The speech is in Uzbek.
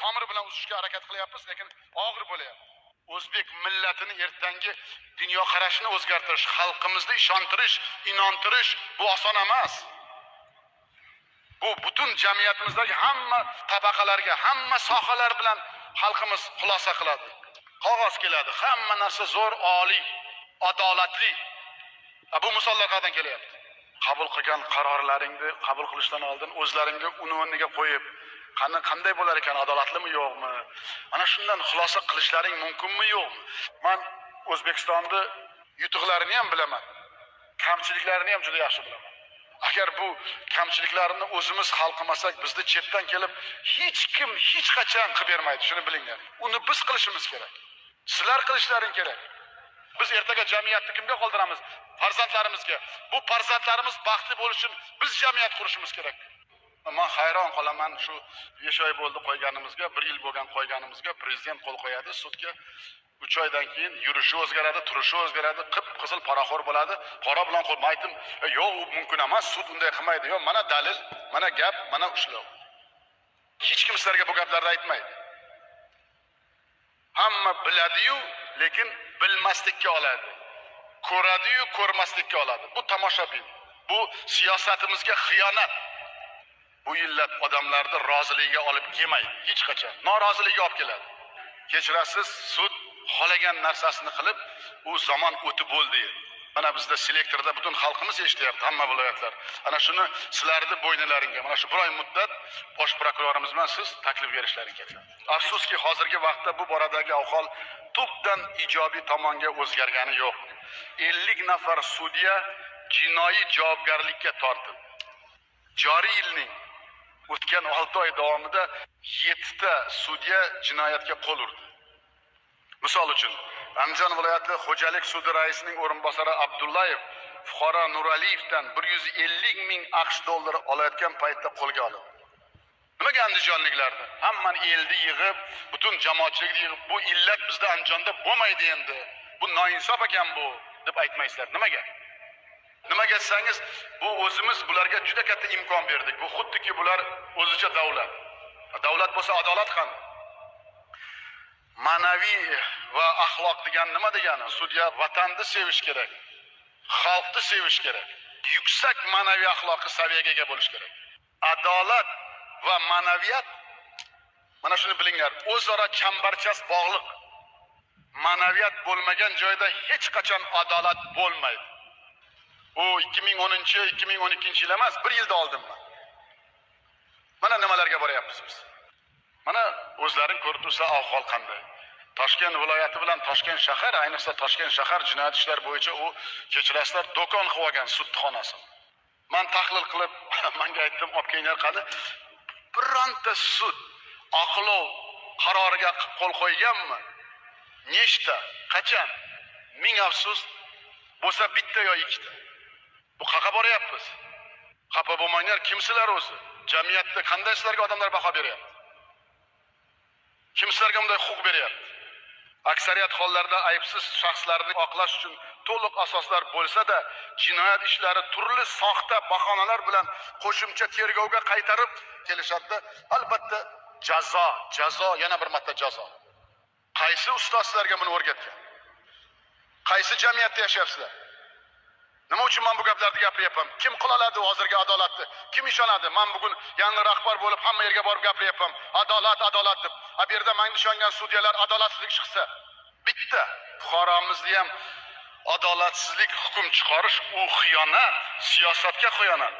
tomiri bilan uzishga harakat qilyapmiz, lekin og'ir bo'lyapti. O'zbek millatini ertangi dunyoqarashini o'zgartirish, xalqimizni ishontirish, inontirish bu oson emas. Bu butun jamiyatimizdagi hamma tabaqalarga, hamma sohalar bilan xalqimiz xulosa qiladi. Qog'oz keladi, hamma narsa zo'r, oliy, adolatli. Bu misollar qayerdan kelyapti? Qabul qilgan qarorlaringni qabul qilishdan oldin o'zlaringga uni o'rniga qo'yib, qanday bo'lar ekan, adolatlimi yo'qmi? Mana shundan xulosa qilishlaring mumkinmi yo'qmi? Men O'zbekistonni yutuqlarini ham bilaman, kamchiliklarini ham juda yaxshi bilaman. Agar bu kamchiliklarni o'zimiz hal qilmasak, bizni chetdan kelib hech kim hech qachon qilib bermaydi, shuni bilinglar. Uni biz qilishimiz kerak. Sizlar qilishlaring kerak. Biz ertaga jamiyatni kimga qoldiramiz? Farzandlarimizga. Bu farzandlarimiz baxtli bo'lishi uchun biz jamiyat qurishimiz kerak. Men hayron qolaman, shu 5 oy bo'ldi qo'yganimizga, 1 yil bo'lgan qo'yganimizga prezident qo'l qo'yadi, sudga 3 oydan keyin yurishi o'zgaradi, turishi o'zgaradi, qip-qizil poraxo'r bo'ladi. Qora bilan qo'ymaydim. Yo'q, u mumkin emas, sud unday qilmaydi. Yo'q, mana dalil, mana gap, mana ushlov. Hech kim sizlarga bu gaplarni aytmaydi. Hamma biladi-yu, lekin bilmaslikka oladi. Ko'radi-yu, ko'rmaslikka oladi. Bu tomoshabin. Bu siyosatimizga xiyonat. Bu illat odamlarni roziligiga olib kelmaydi hech qachon. Noroziligiga olib keladi. Kechirasiz, sud xohlagan narsasini qilib, u zamon o'tib bo'ldi. Mana bizda selektorda butun xalqimiz eshityapti, hamma viloyatlar. Ana shuni sizlarning bo'ynilaringga, mana shu 1 oy muddat bosh prokurorimiz bilan siz taklif berishlaring kerak. Afsuski, hozirgi vaqtda bu boradagi ahvol tubdan ijobiy tomonga o'zgargani yo'q. 50 nafar sudya jinoiy javobgarlikka tortildi. Joriy yilning o'tgan 6 oy davomida 7 ta sudya jinoyatga qo'l urdi. Misol uchun, Andijon viloyati xo'jalik sudi raisining o'rinbosari Abdullayev fuqaro Nuraliyevdan 150 ming AQSh dollari olayotgan paytda qo'lga olindi. Nimaga andijonliklarni hammani elni yig'ib, butun jamoatchilikni yig'ib, bu illat bizda Andijonda bo'lmaydi endi, bu noinsof ekan bu deb aytmaysizlar. Nimaga? Nimaga desangiz, bu o'zimiz bularga juda katta imkon berdik. Bu xuddiki bular o'zicha davlat. Davlat bo'lsa adolat qani? Ma'naviy va axloq degan nima degani? Sudya vatanni sevish kerak, xalqni sevish kerak, yuksak ma'naviy axloqiy saviyaga ega bo'lish kerak. Adolat va ma'naviyat, mana shuni bilinglar, o'zaro chambarchas bog'liq. Ma'naviyat bo'lmagan joyda hech qachon adolat bo'lmaydi. U 2010-2012 yil emas, 1 yilda oldimman. Mana nimalarga boryapmiz biz. Mana o'zlaring ko'rib tursa ahvol qanday. Toshkent viloyati bilan Toshkent shahar, ayniqsa Toshkent shahar jinoyat ishlari bo'yicha u kechirasizlar do'kon qilib olgan sudxonasi. Men tahlil qilib, menga aytdim, olib kelinglar qani. Bironta sud oqlov qaroriga qo'l qo'yganmi? Nechta? Qachon? Ming afsus, bo'lsa bitta yo ikkita. Bu qayerga boryapmiz? Xafa bo'lmanglar, kimsizlar o'zi? Jamiyatda qanday sizlarga odamlar baho beryapti? Kim sizlarga bunday huquq beryapti? Aksariyat hollarda aybsiz shaxslarni oqlash uchun to'liq asoslar bo'lsa-da, jinoyat ishlari turli soxta bahonalar bilan qo'shimcha tergovga qaytarib kelishadi. Albatta jazo, yana bir marta jazo. Qaysi ustoz sizlarga buni o'rgatgan? Qaysi jamiyatda yashayapsizlar? Nima uchun men bu gaplarni gapiryapman? Kim qila oladi hozirgi adolatni? Kim ishonadi? Men bugun yangi rahbar bo'lib hamma yerga borib gapiryapman. Adolat deb. Bu yerda menga ishongan sudyalar adolatsizlik chiqsa, bitta fuqaromizni ham adolatsizlik hukm chiqarish, u xiyonat, siyosatga xiyonat.